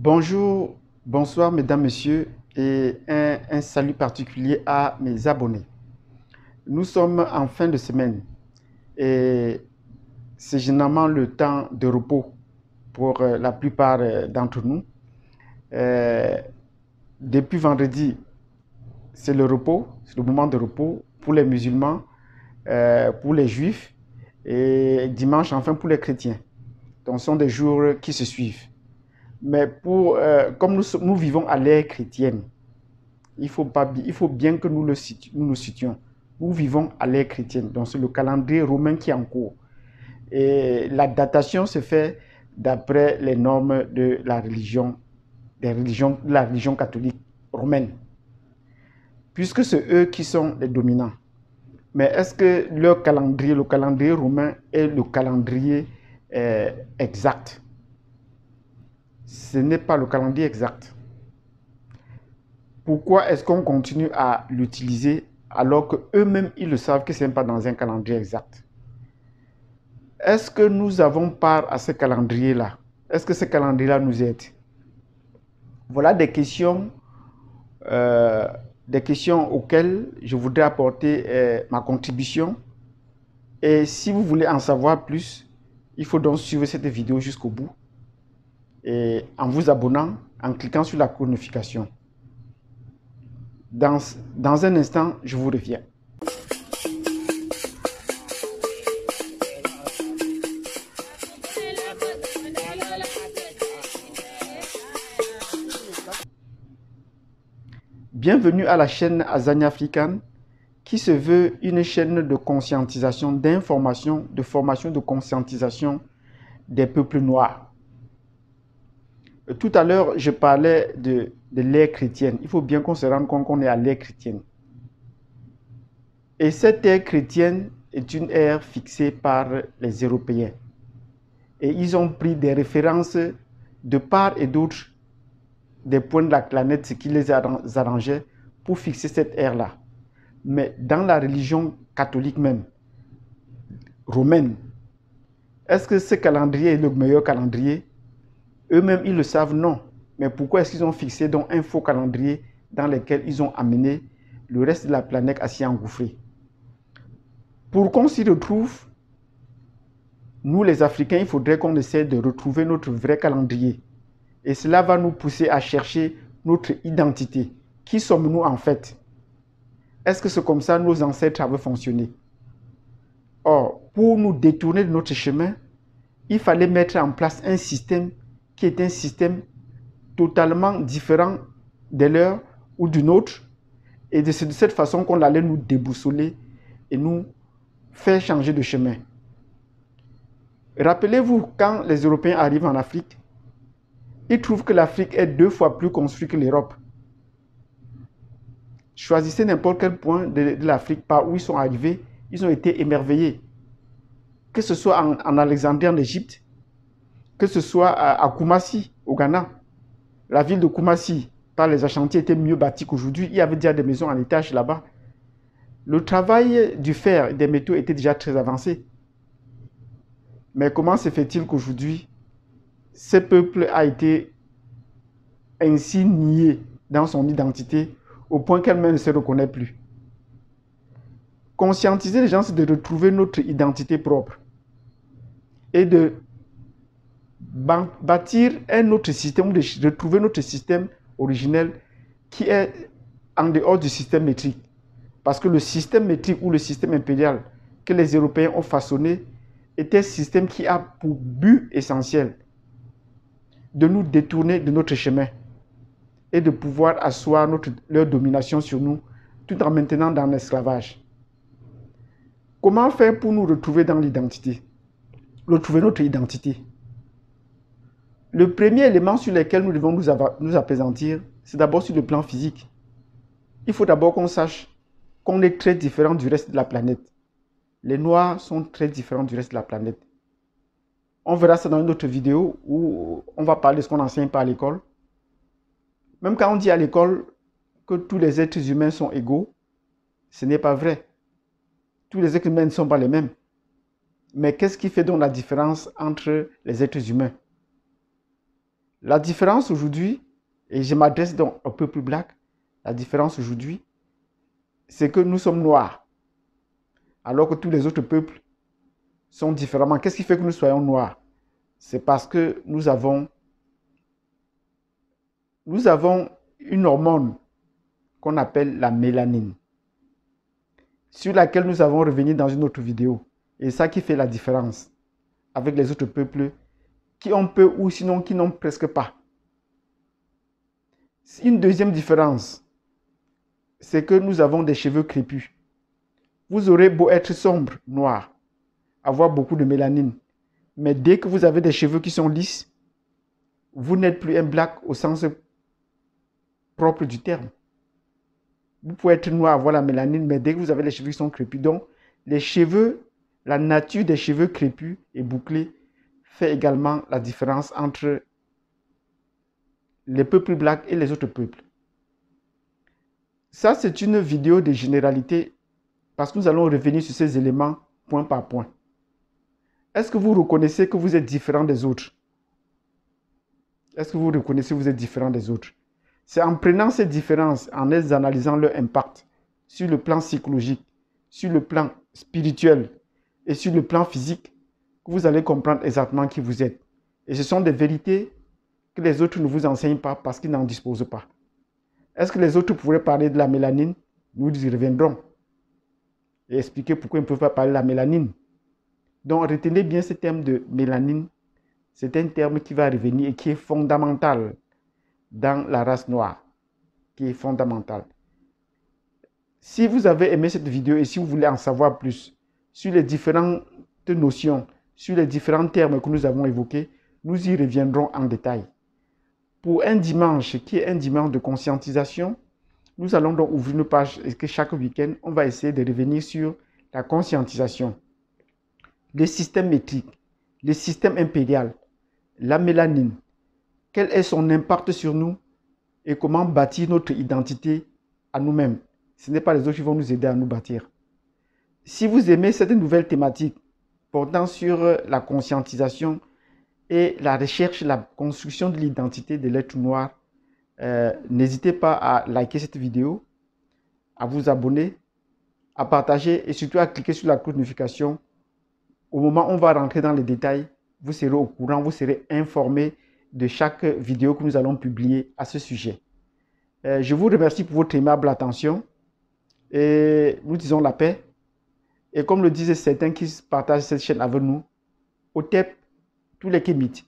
Bonjour, bonsoir mesdames, messieurs et un salut particulier à mes abonnés. Nous sommes en fin de semaine et c'est généralement le temps de repos pour la plupart d'entre nous. Euh, Depuis vendredi, c'est le repos, c'est le moment de repos pour les musulmans, pour les juifs et dimanche enfin pour les chrétiens. Donc ce sont des jours qui se suivent. Mais comme nous vivons à l'ère chrétienne, il faut bien que nous nous situions. Nous vivons à l'ère chrétienne, donc c'est le calendrier romain qui est en cours. Et la datation se fait d'après les normes de la religion catholique romaine, puisque c'est eux qui sont les dominants. Mais est-ce que leur calendrier, le calendrier romain, est le calendrier exact? Ce n'est pas le calendrier exact. Pourquoi est-ce qu'on continue à l'utiliser alors qu'eux-mêmes, ils le savent que ce n'est pas dans un calendrier exact? Est-ce que nous avons part à ce calendrier-là? Est-ce que ce calendrier-là nous aide? Voilà euh, des questions auxquelles je voudrais apporter ma contribution. Et si vous voulez en savoir plus, il faut donc suivre cette vidéo jusqu'au bout et en vous abonnant, en cliquant sur la cloche de notification. Dans un instant, je vous reviens. Bienvenue à la chaîne Azania African, qui se veut une chaîne de conscientisation, d'information, de formation, de conscientisation des peuples noirs. Tout à l'heure, je parlais de l'ère chrétienne. Il faut bien qu'on se rende compte qu'on est à l'ère chrétienne. Et cette ère chrétienne est une ère fixée par les Européens. Et ils ont pris des références de part et d'autre des points de la planète, ce qui les arrangeait pour fixer cette ère-là. Mais dans la religion catholique même, romaine, est-ce que ce calendrier est le meilleur calendrier? Eux-mêmes, ils le savent, non. Mais pourquoi est-ce qu'ils ont fixé donc un faux calendrier dans lequel ils ont amené le reste de la planète à s'y engouffrer? Pour qu'on s'y retrouve, nous les Africains, il faudrait qu'on essaie de retrouver notre vrai calendrier. Et cela va nous pousser à chercher notre identité. Qui sommes-nous en fait? Est-ce que c'est comme ça que nos ancêtres avaient fonctionné? Or, pour nous détourner de notre chemin, il fallait mettre en place un système qui est un système totalement différent de leur ou du nôtre. Et c'est de cette façon qu'on allait nous déboussoler et nous faire changer de chemin. Rappelez-vous, quand les Européens arrivent en Afrique, ils trouvent que l'Afrique est 2 fois plus construite que l'Europe. Choisissez n'importe quel point de l'Afrique par où ils sont arrivés, ils ont été émerveillés. Que ce soit en Alexandrie, en Égypte, que ce soit à Koumassi, au Ghana. La ville de Koumassi, par les Ashantis, était mieux bâtie qu'aujourd'hui. Il y avait déjà des maisons en étage là-bas. Le travail du fer et des métaux était déjà très avancé. Mais comment se fait-il qu'aujourd'hui, ce peuple a été ainsi nié dans son identité au point qu'elle-même ne se reconnaît plus? Conscientiser les gens, c'est de retrouver notre identité propre et de bâtir un autre système, de retrouver notre système originel qui est en dehors du système métrique. Parce que le système métrique ou le système impérial que les Européens ont façonné était un système qui a pour but essentiel de nous détourner de notre chemin et de pouvoir asseoir leur domination sur nous tout en maintenant dans l'esclavage. Comment faire pour nous retrouver dans l'identité? Retrouver notre identité. Le premier élément sur lequel nous devons nous appesantir, c'est d'abord sur le plan physique. Il faut d'abord qu'on sache qu'on est très différent du reste de la planète. Les Noirs sont très différents du reste de la planète. On verra ça dans une autre vidéo où on va parler de ce qu'on n'enseigne pas à l'école. Même quand on dit à l'école que tous les êtres humains sont égaux, ce n'est pas vrai. Tous les êtres humains ne sont pas les mêmes. Mais qu'est-ce qui fait donc la différence entre les êtres humains? La différence aujourd'hui, et je m'adresse donc au peuple black, la différence aujourd'hui, c'est que nous sommes noirs, alors que tous les autres peuples sont différemment. Qu'est-ce qui fait que nous soyons noirs? C'est parce que nous avons une hormone qu'on appelle la mélanine, sur laquelle nous avons revenu dans une autre vidéo. Et ça qui fait la différence avec les autres peuples qui ont peu ou sinon qui n'ont presque pas. Une deuxième différence, c'est que nous avons des cheveux crépus. Vous aurez beau être sombre, noir, avoir beaucoup de mélanine, mais dès que vous avez des cheveux qui sont lisses, vous n'êtes plus un black au sens propre du terme. Vous pouvez être noir, avoir la mélanine, mais dès que vous avez les cheveux qui sont crépus, donc les cheveux, la nature des cheveux crépus et bouclés fait également la différence entre les peuples blacks et les autres peuples. Ça, c'est une vidéo de généralité parce que nous allons revenir sur ces éléments point par point. Est-ce que vous reconnaissez que vous êtes différent des autres? Est-ce que vous reconnaissez que vous êtes différent des autres? C'est en prenant ces différences, en les analysant leur impact sur le plan psychologique, sur le plan spirituel et sur le plan physique que vous allez comprendre exactement qui vous êtes. Et ce sont des vérités que les autres ne vous enseignent pas parce qu'ils n'en disposent pas. Est-ce que les autres pourraient parler de la mélanine? Nous y reviendrons et expliquer pourquoi ils ne peuvent pas parler de la mélanine. Donc retenez bien ce terme de mélanine. C'est un terme qui va revenir et qui est fondamental dans la race noire, qui est fondamental. Si vous avez aimé cette vidéo et si vous voulez en savoir plus sur les différentes notions, sur les différents termes que nous avons évoqués, nous y reviendrons en détail. Pour un dimanche qui est un dimanche de conscientisation, nous allons donc ouvrir une page et que chaque week-end, on va essayer de revenir sur la conscientisation, le système métrique, le système impérial, la mélanine, quel est son impact sur nous et comment bâtir notre identité à nous-mêmes. Ce n'est pas les autres qui vont nous aider à nous bâtir. Si vous aimez cette nouvelle thématique portant sur la conscientisation et la recherche, la construction de l'identité de l'être noir, n'hésitez pas à liker cette vidéo, à vous abonner, à partager et surtout à cliquer sur la cloche de notification. Au moment où on va rentrer dans les détails, vous serez au courant, vous serez informé de chaque vidéo que nous allons publier à ce sujet. Je vous remercie pour votre aimable attention et nous disons la paix. Et comme le disaient certains qui partagent cette chaîne avec nous, au TEP, tous les Kémites.